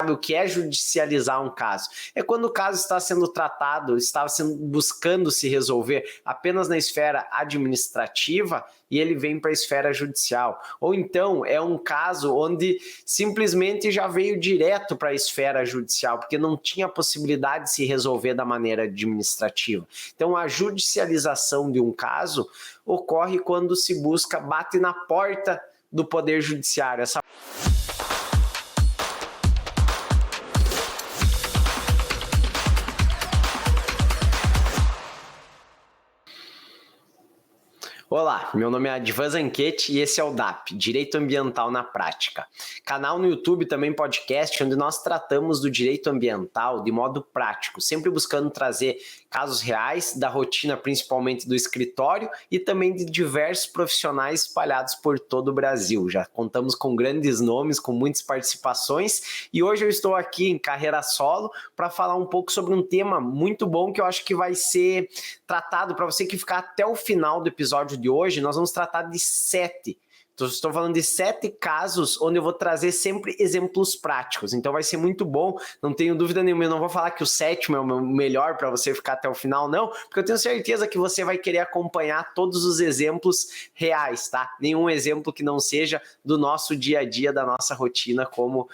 o que é judicializar um caso? É quando o caso está sendo tratado, buscando se resolver apenas na esfera administrativa e ele vem para a esfera judicial. Ou então é um caso onde simplesmente já veio direto para a esfera judicial, porque não tinha possibilidade de se resolver da maneira administrativa. Então a judicialização de um caso ocorre quando se bate na porta do Poder Judiciário. Olá, meu nome é Advan Zanquete e esse é o DAP, Direito Ambiental na Prática. Canal no YouTube, também podcast, onde nós tratamos do direito ambiental de modo prático, sempre buscando trazer casos reais da rotina, principalmente do escritório e também de diversos profissionais espalhados por todo o Brasil. Já contamos com grandes nomes, com muitas participações e hoje eu estou aqui em carreira solo para falar um pouco sobre um tema muito bom que eu acho que vai ser tratado para você que ficar até o final do episódio de hoje. Nós vamos tratar de 7. Estou falando de 7 casos onde eu vou trazer sempre exemplos práticos. Então vai ser muito bom, não tenho dúvida nenhuma. Eu não vou falar que o 7º é o melhor para você ficar até o final, não, porque eu tenho certeza que você vai querer acompanhar todos os exemplos reais, tá? Nenhum exemplo que não seja do nosso dia a dia, da nossa rotina como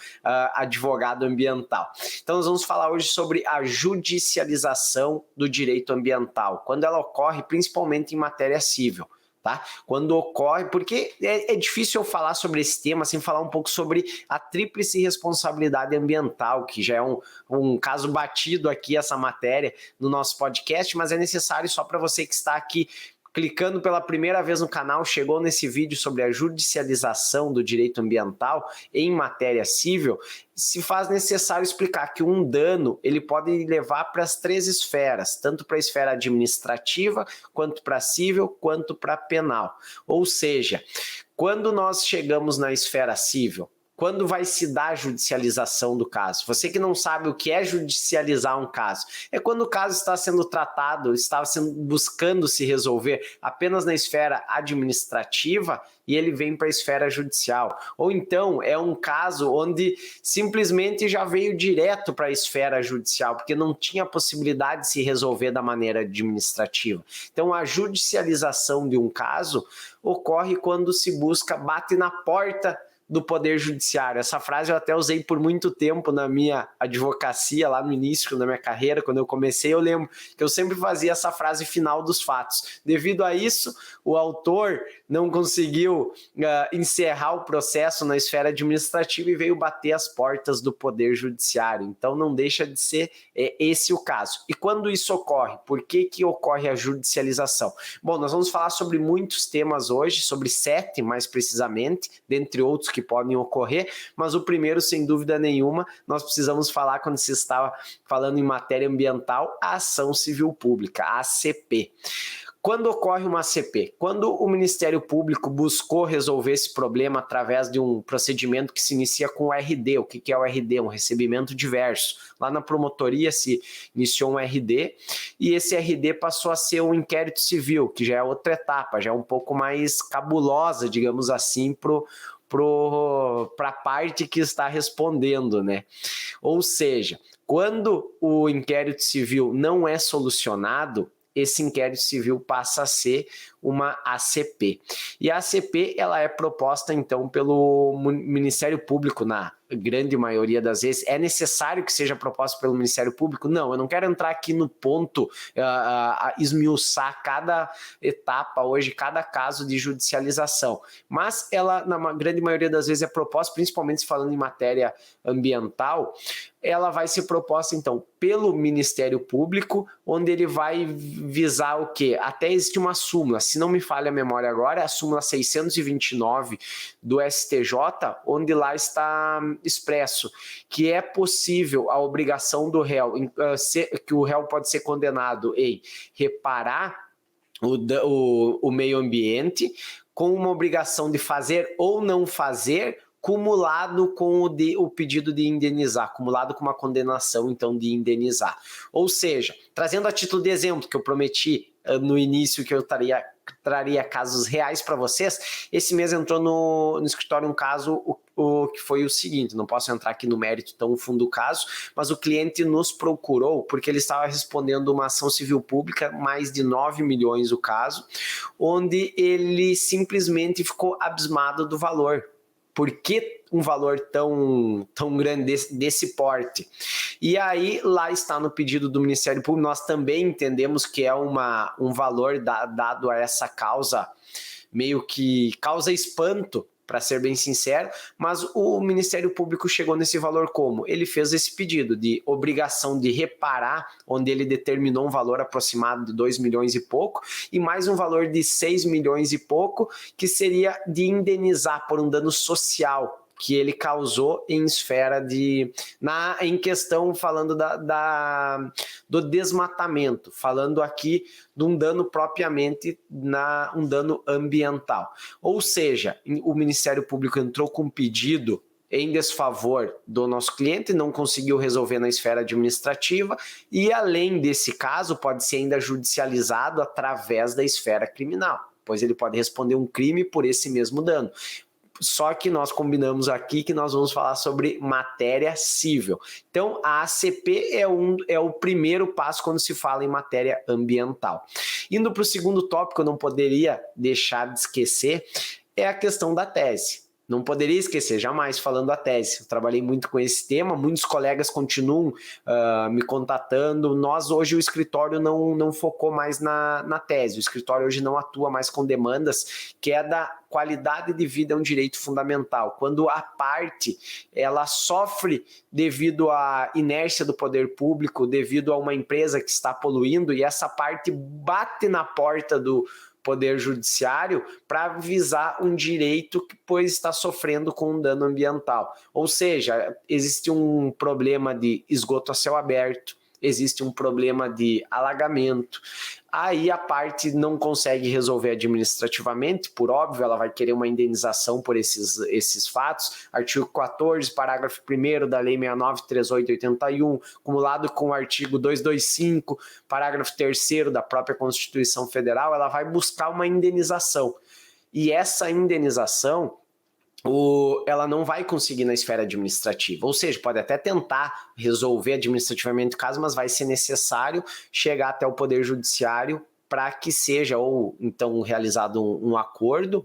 advogado ambiental. Então nós vamos falar hoje sobre a judicialização do direito ambiental, quando ela ocorre principalmente em matéria civil. Tá? Quando ocorre, porque é difícil eu falar sobre esse tema sem falar um pouco sobre a tríplice responsabilidade ambiental, que já é um caso batido aqui, essa matéria, no nosso podcast, mas é necessário só para você que está aqui clicando pela primeira vez no canal, chegou nesse vídeo sobre a judicialização do direito ambiental em matéria civil, se faz necessário explicar que um dano ele pode levar para as 3 esferas, tanto para a esfera administrativa, quanto para a civil, quanto para a penal. Ou seja, quando nós chegamos na esfera civil, quando vai se dar a judicialização do caso? Você que não sabe o que é judicializar um caso, é quando o caso está sendo tratado, buscando se resolver apenas na esfera administrativa e ele vem para a esfera judicial. Ou então é um caso onde simplesmente já veio direto para a esfera judicial, porque não tinha possibilidade de se resolver da maneira administrativa. Então a judicialização de um caso ocorre quando se bate na porta do Poder Judiciário. Essa frase eu até usei por muito tempo na minha advocacia, lá no início da minha carreira, quando eu comecei, eu lembro que eu sempre fazia essa frase final dos fatos. Devido a isso, o autor não conseguiu encerrar o processo na esfera administrativa e veio bater as portas do Poder Judiciário. Então não deixa de ser esse o caso. E quando isso ocorre? Por que ocorre a judicialização? Bom, nós vamos falar sobre muitos temas hoje, sobre 7 mais precisamente, dentre outros que podem ocorrer, mas o primeiro, sem dúvida nenhuma, nós precisamos falar quando se está falando em matéria ambiental, a ação civil pública, a ACP. Quando ocorre uma ACP? Quando o Ministério Público buscou resolver esse problema através de um procedimento que se inicia com o RD. O que é o RD? Um recebimento diverso. Lá na promotoria se iniciou um RD e esse RD passou a ser um inquérito civil, que já é outra etapa, já é um pouco mais cabulosa, digamos assim, para a parte que está respondendo, né? Ou seja, quando o inquérito civil não é solucionado, esse inquérito civil passa a ser uma ACP. E a ACP ela é proposta, então, pelo Ministério Público, na grande maioria das vezes. É necessário que seja proposta pelo Ministério Público? Não, eu não quero entrar aqui no ponto, esmiuçar cada etapa hoje, cada caso de judicialização. Mas ela, na grande maioria das vezes, é proposta, principalmente falando em matéria ambiental, ela vai ser proposta, então, pelo Ministério Público, onde ele vai visar o quê? Até existe uma súmula, se não me falha a memória agora, é a súmula 629 do STJ, onde lá está expresso que é possível a obrigação do réu, que o réu pode ser condenado em reparar o meio ambiente, com uma obrigação de fazer ou não fazer, cumulado com o pedido de indenizar, cumulado com uma condenação, então, de indenizar. Ou seja, trazendo a título de exemplo, que eu prometi no início que eu traria casos reais para vocês. Esse mês entrou no escritório um caso o que foi o seguinte, não posso entrar aqui no mérito tão fundo do caso, mas o cliente nos procurou porque ele estava respondendo uma ação civil pública, mais de 9 milhões o caso, onde ele simplesmente ficou abismado do valor. Por que um valor tão grande desse porte? E aí, lá está no pedido do Ministério Público, nós também entendemos que é um valor dado a essa causa, meio que causa espanto, para ser bem sincero, mas o Ministério Público chegou nesse valor como? Ele fez esse pedido de obrigação de reparar, onde ele determinou um valor aproximado de 2 milhões e pouco, e mais um valor de 6 milhões e pouco, que seria de indenizar por um dano social que ele causou em esfera em questão, falando do desmatamento, falando aqui de um dano propriamente, um dano ambiental. Ou seja, o Ministério Público entrou com um pedido em desfavor do nosso cliente, não conseguiu resolver na esfera administrativa e, além desse caso, pode ser ainda judicializado através da esfera criminal, pois ele pode responder um crime por esse mesmo dano. Só que nós combinamos aqui que nós vamos falar sobre matéria civil. Então, a ACP é o primeiro passo quando se fala em matéria ambiental. Indo para o segundo tópico, eu não poderia deixar de esquecer, é a questão da tese. Não poderia esquecer, jamais falando a tese. Eu trabalhei muito com esse tema, muitos colegas continuam me contatando. Nós, hoje, o escritório não focou mais na tese. O escritório hoje não atua mais com demandas, que é da qualidade de vida é um direito fundamental. Quando a parte ela sofre devido à inércia do poder público, devido a uma empresa que está poluindo, e essa parte bate na porta do Poder Judiciário para visar um direito que, pois, está sofrendo com um dano ambiental. Ou seja, existe um problema de esgoto a céu aberto, existe um problema de alagamento. Aí a parte não consegue resolver administrativamente, por óbvio, ela vai querer uma indenização por esses fatos. Artigo 14, parágrafo 1º da Lei 69.3881, acumulado com o artigo 225, parágrafo 3º da própria Constituição Federal, ela vai buscar uma indenização. E essa indenização ela não vai conseguir na esfera administrativa, ou seja, pode até tentar resolver administrativamente o caso, mas vai ser necessário chegar até o Poder Judiciário para que seja ou então realizado um acordo,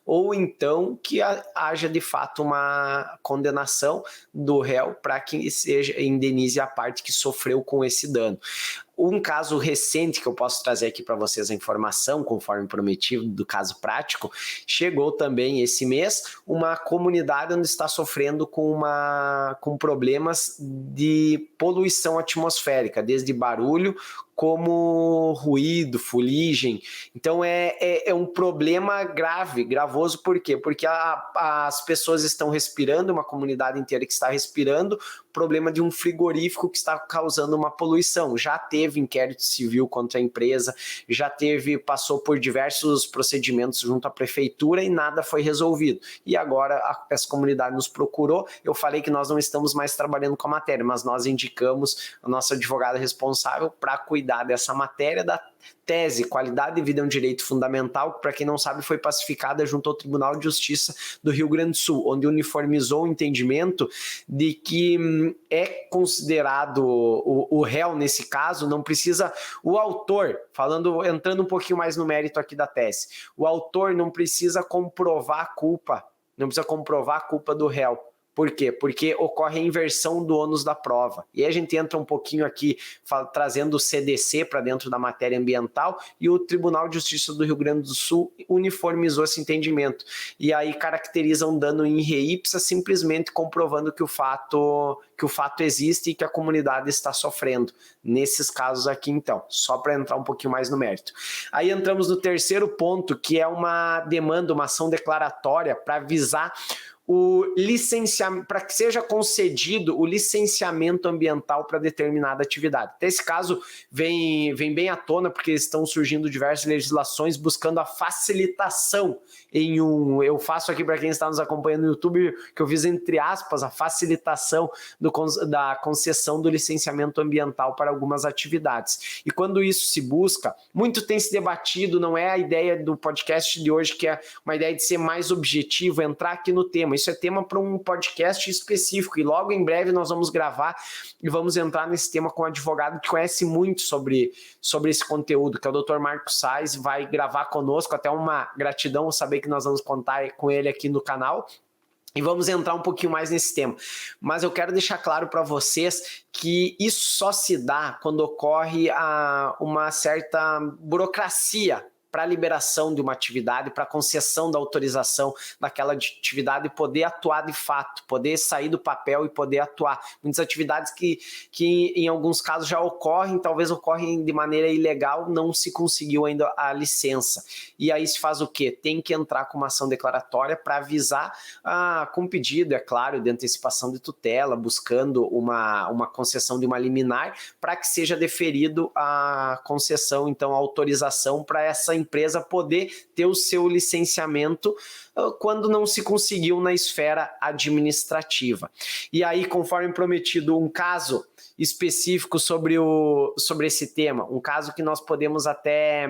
ou então que haja de fato uma condenação do réu para que indenize a parte que sofreu com esse dano. Um caso recente que eu posso trazer aqui para vocês a informação, conforme prometido, do caso prático, chegou também esse mês uma comunidade onde está sofrendo com problemas de poluição atmosférica, desde barulho como ruído, fuligem. Então é um problema gravoso, por quê? Porque as pessoas estão respirando, uma comunidade inteira que está respirando, problema de um frigorífico que está causando uma poluição. Já teve inquérito civil contra a empresa, passou por diversos procedimentos junto à prefeitura e nada foi resolvido. E agora essa comunidade nos procurou. Eu falei que nós não estamos mais trabalhando com a matéria, mas nós indicamos a nossa advogada responsável para cuidar dessa matéria da tese, qualidade de vida é um direito fundamental, que, para quem não sabe, foi pacificada junto ao Tribunal de Justiça do Rio Grande do Sul, onde uniformizou o entendimento de que é considerado o réu, nesse caso, não precisa, o autor, entrando um pouquinho mais no mérito aqui da tese, o autor não precisa comprovar a culpa do réu. Por quê? Porque ocorre a inversão do ônus da prova. E aí a gente entra um pouquinho aqui trazendo o CDC para dentro da matéria ambiental, e o Tribunal de Justiça do Rio Grande do Sul uniformizou esse entendimento. E aí caracteriza um dano in re ipsa, simplesmente comprovando que o fato existe e que a comunidade está sofrendo. Nesses casos aqui, então, só para entrar um pouquinho mais no mérito. Aí entramos no terceiro ponto, que é uma demanda, uma ação declaratória para visar o licenciamento, para que seja concedido o licenciamento ambiental para determinada atividade. Até esse caso vem bem à tona, porque estão surgindo diversas legislações buscando a facilitação eu faço aqui para quem está nos acompanhando no YouTube, que eu fiz entre aspas, a facilitação da concessão do licenciamento ambiental para algumas atividades. E quando isso se busca, muito tem se debatido, não é a ideia do podcast de hoje, que é uma ideia de ser mais objetivo, entrar aqui no tema. Isso é tema para um podcast específico, e logo em breve nós vamos gravar e vamos entrar nesse tema com um advogado que conhece muito sobre esse conteúdo, que é o Dr. Marcos Sais, vai gravar conosco, até uma gratidão saber que nós vamos contar com ele aqui no canal. E vamos entrar um pouquinho mais nesse tema. Mas eu quero deixar claro para vocês que isso só se dá quando ocorre uma certa burocracia para a liberação de uma atividade, para a concessão da autorização daquela atividade e poder atuar de fato, poder sair do papel e poder atuar. Muitas atividades que em alguns casos já ocorrem, talvez ocorrem de maneira ilegal, não se conseguiu ainda a licença. E aí se faz o quê? Tem que entrar com uma ação declaratória para avisar, com pedido, é claro, de antecipação de tutela, buscando uma concessão de uma liminar, para que seja deferido a concessão, então a autorização para essa empresa poder ter o seu licenciamento quando não se conseguiu na esfera administrativa. E aí, conforme prometido, um caso específico sobre esse tema, um caso que nós podemos até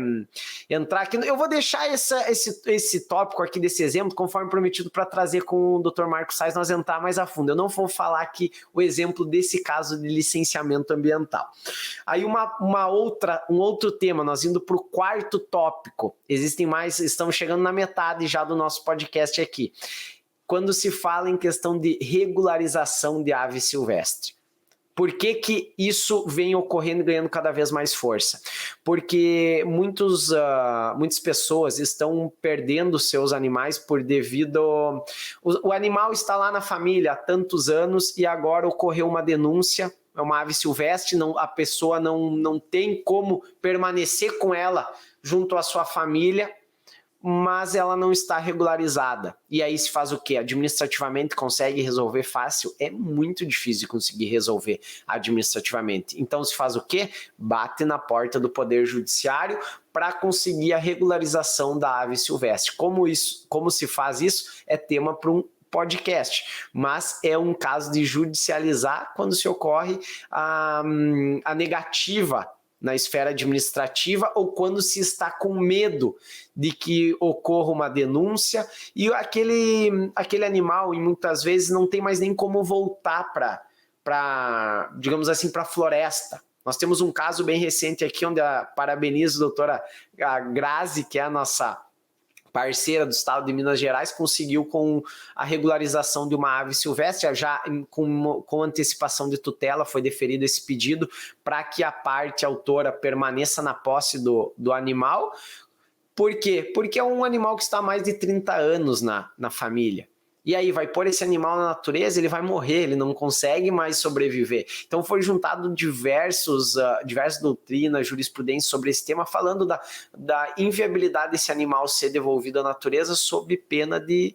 entrar aqui. Eu vou deixar esse tópico aqui desse exemplo, conforme prometido, para trazer com o Dr. Marcos Sais, nós entrar mais a fundo. Eu não vou falar aqui o exemplo desse caso de licenciamento ambiental. Aí um outro tema, nós indo para o quarto tópico, estamos chegando na metade já do nosso podcast aqui, quando se fala em questão de regularização de ave silvestre. Por que isso vem ocorrendo e ganhando cada vez mais força? Porque muitas pessoas estão perdendo seus animais devido... O animal está lá na família há tantos anos e agora ocorreu uma denúncia, é uma ave silvestre, a pessoa não tem como permanecer com ela junto à sua família, mas ela não está regularizada. E aí se faz o quê? Administrativamente consegue resolver fácil? É muito difícil de conseguir resolver administrativamente. Então se faz o quê? Bate na porta do Poder Judiciário para conseguir a regularização da ave silvestre. Como se faz isso? É tema para um podcast, mas é um caso de judicializar quando se ocorre a negativa na esfera administrativa ou quando se está com medo de que ocorra uma denúncia e aquele animal, e muitas vezes, não tem mais nem como voltar para digamos assim, para a floresta. Nós temos um caso bem recente aqui, onde parabenizo a doutora Grazi, que é a nossa parceira do estado de Minas Gerais, conseguiu com a regularização de uma ave silvestre, já com antecipação de tutela, foi deferido esse pedido para que a parte autora permaneça na posse do animal. Por quê? Porque é um animal que está há mais de 30 anos na família. E aí vai pôr esse animal na natureza, ele vai morrer, ele não consegue mais sobreviver. Então foi juntado diversas doutrinas, jurisprudência sobre esse tema, falando da inviabilidade desse animal ser devolvido à natureza sob pena de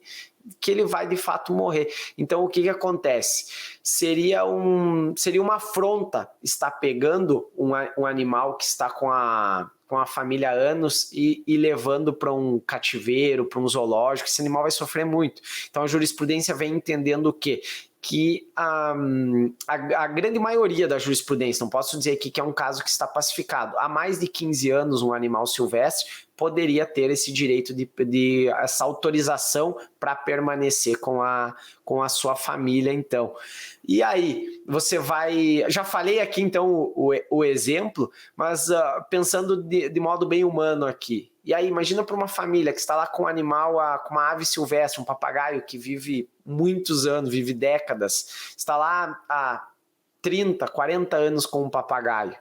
que ele vai de fato morrer. Então o que acontece? Seria uma afronta estar pegando um animal que está com a família há anos e levando para um cativeiro, para um zoológico. Esse animal vai sofrer muito. Então a jurisprudência vem entendendo o quê? Que a grande maioria da jurisprudência, não posso dizer aqui que é um caso que está pacificado, há mais de 15 anos um animal silvestre poderia ter esse direito de essa autorização para permanecer com a sua família, então. E aí, você vai... Já falei aqui, então, o exemplo, mas pensando de modo bem humano aqui. E aí, imagina para uma família que está lá com um animal, com uma ave silvestre, um papagaio que vive muitos anos, vive décadas, está lá há 30, 40 anos com um papagaio.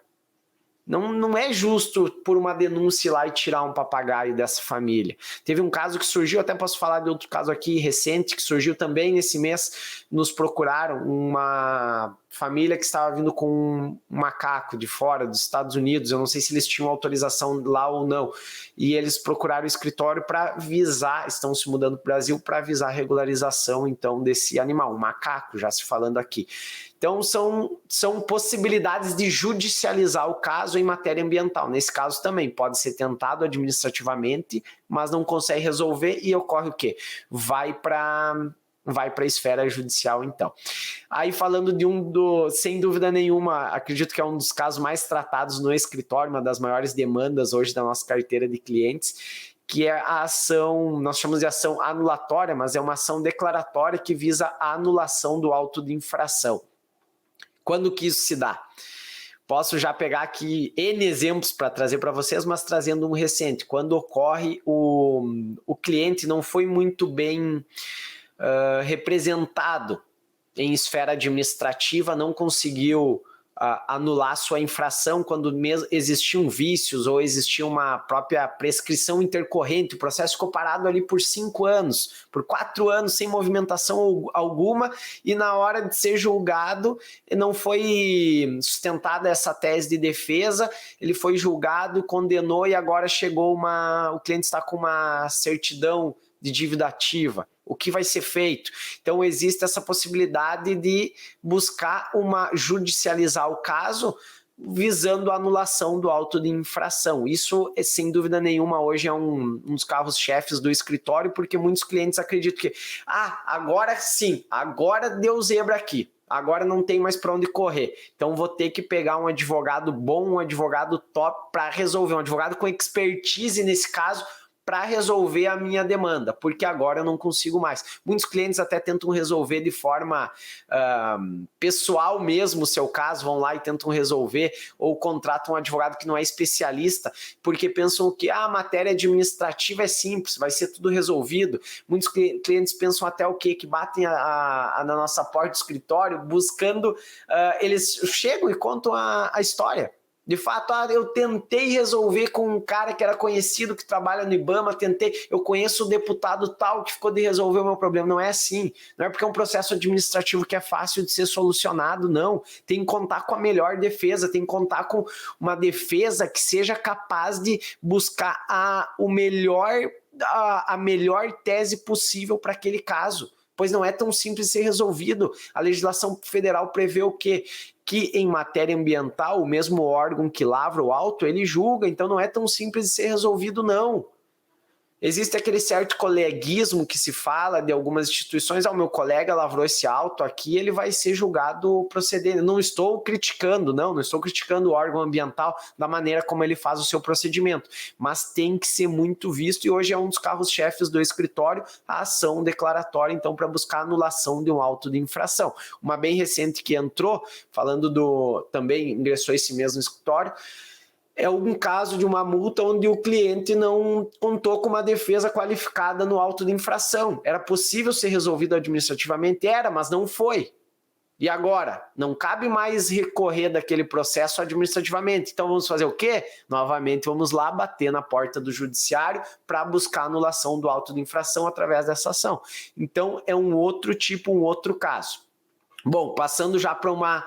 Não é justo por uma denúncia ir lá e tirar um papagaio dessa família. Teve um caso que surgiu, até posso falar de outro caso aqui recente, que surgiu também nesse mês, nos procuraram uma família que estava vindo com um macaco de fora dos Estados Unidos, eu não sei se eles tinham autorização lá ou não, e eles procuraram o escritório para visar, estão se mudando para o Brasil, para visar a regularização então desse animal, um macaco, já se falando aqui. Então, são possibilidades de judicializar o caso em matéria ambiental. Nesse caso também pode ser tentado administrativamente, mas não consegue resolver e ocorre o quê? Vai para a esfera judicial, então. Aí falando de sem dúvida nenhuma, acredito que é um dos casos mais tratados no escritório, uma das maiores demandas hoje da nossa carteira de clientes, que é a ação, nós chamamos de ação anulatória, mas é uma ação declaratória que visa a anulação do auto de infração. Quando que isso se dá? Posso já pegar aqui N exemplos para trazer para vocês, mas trazendo um recente. Quando ocorre o cliente não foi muito bem representado em esfera administrativa, não conseguiu anular sua infração quando existiam vícios ou existia uma própria prescrição intercorrente, o processo ficou parado ali por 5 anos, por 4 anos sem movimentação alguma, e na hora de ser julgado não foi sustentada essa tese de defesa, ele foi julgado, condenou e agora chegou o cliente está com uma certidão de dívida ativa. O que vai ser feito? Então, existe essa possibilidade de buscar judicializar o caso visando a anulação do auto de infração. Isso, sem dúvida nenhuma, hoje é um dos carros-chefes do escritório, porque muitos clientes acreditam que agora sim, agora deu zebra aqui. Agora não tem mais para onde correr. Então vou ter que pegar um advogado bom, um advogado top para resolver, um advogado com expertise nesse caso, para resolver a minha demanda, porque agora eu não consigo mais. Muitos clientes até tentam resolver de forma pessoal mesmo o seu caso, vão lá e tentam resolver, ou contratam um advogado que não é especialista, porque pensam que a matéria administrativa é simples, vai ser tudo resolvido. Muitos clientes pensam até o quê? Que batem na nossa porta do escritório buscando, eles chegam e contam a história. De fato, eu tentei resolver com um cara que era conhecido, que trabalha no IBAMA, eu conheço o deputado tal que ficou de resolver o meu problema. Não é assim, não é porque é um processo administrativo que é fácil de ser solucionado, não. Tem que contar com a melhor defesa, tem que contar com uma defesa que seja capaz de buscar a melhor tese possível para aquele caso, pois não é tão simples de ser resolvido. A legislação federal prevê o quê? Que em matéria ambiental, o mesmo órgão que lavra o auto, ele julga, então não é tão simples de ser resolvido, não. Existe aquele certo coleguismo que se fala de algumas instituições, o meu colega lavrou esse auto aqui, ele vai ser julgado procedente. Não estou criticando, não estou criticando o órgão ambiental da maneira como ele faz o seu procedimento, mas tem que ser muito visto, e hoje é um dos carros-chefes do escritório, a ação declaratória, então, para buscar a anulação de um auto de infração. Uma bem recente que entrou, também ingressou esse mesmo escritório, é um caso de uma multa onde o cliente não contou com uma defesa qualificada no auto de infração. Era possível ser resolvido administrativamente? Era, mas não foi. E agora? Não cabe mais recorrer daquele processo administrativamente. Então vamos fazer o quê? Novamente vamos lá bater na porta do judiciário para buscar a anulação do auto de infração através dessa ação. Então é um outro caso. Bom, passando já para uma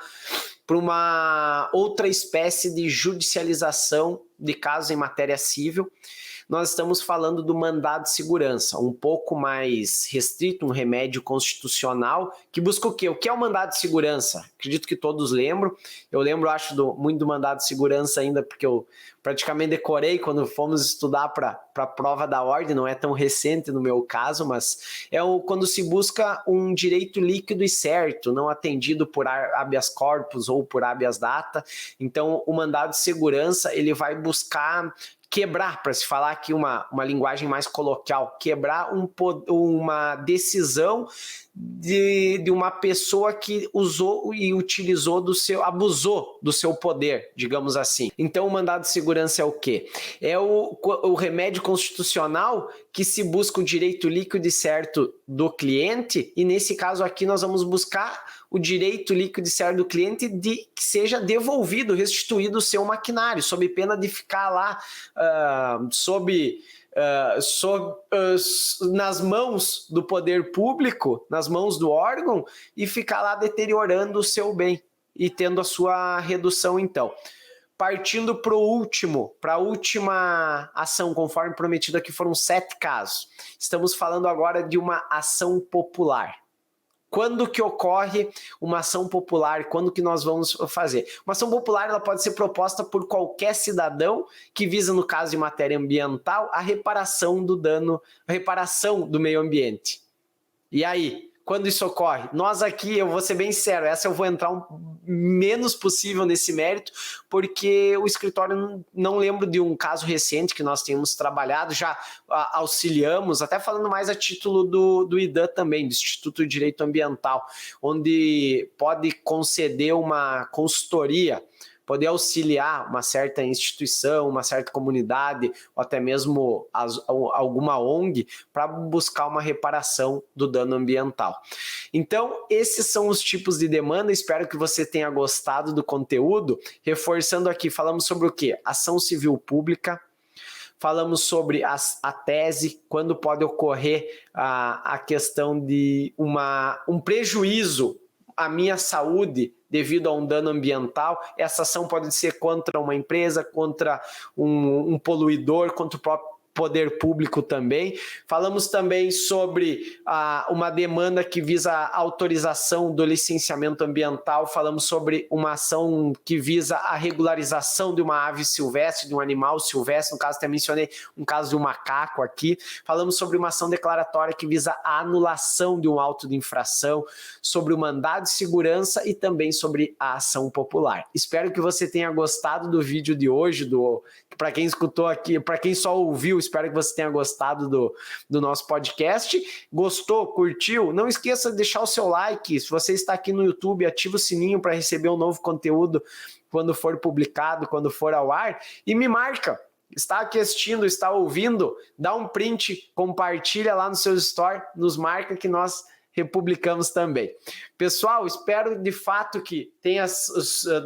outra espécie de judicialização de casos em matéria civil, nós estamos falando do mandado de segurança, um pouco mais restrito, um remédio constitucional, que busca o quê? O que é o mandado de segurança? Acredito que todos lembram. Eu lembro, acho, muito do mandado de segurança ainda, porque eu praticamente decorei quando fomos estudar para a prova da ordem, não é tão recente no meu caso, mas quando se busca um direito líquido e certo, não atendido por habeas corpus ou por habeas data. Então, o mandado de segurança, ele vai buscar quebrar, para se falar aqui uma linguagem mais coloquial, quebrar uma decisão de uma pessoa que usou e abusou do seu poder, digamos assim. Então o mandado de segurança é o quê? É o remédio constitucional que se busca o direito líquido e certo do cliente, e nesse caso aqui nós vamos buscar o direito liquidiciário do cliente de que seja devolvido, restituído o seu maquinário, sob pena de ficar lá nas mãos do poder público, nas mãos do órgão, e ficar lá deteriorando o seu bem e tendo a sua redução, então. Partindo para a última ação, conforme prometido aqui, foram 7 casos. Estamos falando agora de uma ação popular. Quando que ocorre uma ação popular? Quando que nós vamos fazer? Uma ação popular ela pode ser proposta por qualquer cidadão que visa, no caso de matéria ambiental, a reparação do dano, a reparação do meio ambiente. E aí, quando isso ocorre? Nós aqui, eu vou ser bem sincero, essa eu vou entrar o menos possível nesse mérito, porque o escritório não lembro de um caso recente que nós temos trabalhado, já auxiliamos, até falando mais a título do IDAM também, do Instituto de Direito Ambiental, onde pode conceder uma consultoria, poder auxiliar uma certa instituição, uma certa comunidade, ou até mesmo alguma ONG, para buscar uma reparação do dano ambiental. Então, esses são os tipos de demanda, espero que você tenha gostado do conteúdo. Reforçando aqui, falamos sobre o quê? Ação civil pública, falamos sobre a tese, quando pode ocorrer a questão de um prejuízo à minha saúde devido a um dano ambiental. Essa ação pode ser contra uma empresa, contra um poluidor, contra o próprio poder público também. Falamos também sobre uma demanda que visa a autorização do licenciamento ambiental, falamos sobre uma ação que visa a regularização de uma ave silvestre, de um animal silvestre, no caso até mencionei um caso de um macaco aqui. Falamos sobre uma ação declaratória que visa a anulação de um auto de infração, sobre o mandado de segurança e também sobre a ação popular. Espero que você tenha gostado do vídeo de hoje, para quem escutou aqui, para quem só ouviu, espero que você tenha gostado do nosso podcast. Gostou? Curtiu? Não esqueça de deixar o seu like. Se você está aqui no YouTube, ativa o sininho para receber um novo conteúdo quando for publicado, quando for ao ar. E me marca. Está aqui assistindo, está ouvindo? Dá um print, compartilha lá no seu story, nos marca que nós republicamos também. Pessoal, espero de fato que tenha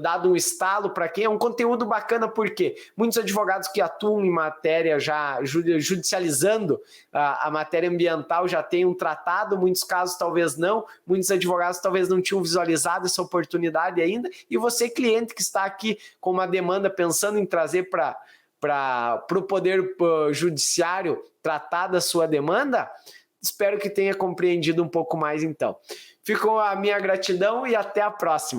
dado um estalo para quem é um conteúdo bacana, porque muitos advogados que atuam em matéria já judicializando a matéria ambiental já têm um tratado, muitos casos talvez não, muitos advogados talvez não tinham visualizado essa oportunidade ainda, e você, cliente que está aqui com uma demanda pensando em trazer para o Poder Judiciário tratar da sua demanda, espero que tenha compreendido um pouco mais então. Ficou a minha gratidão e até a próxima.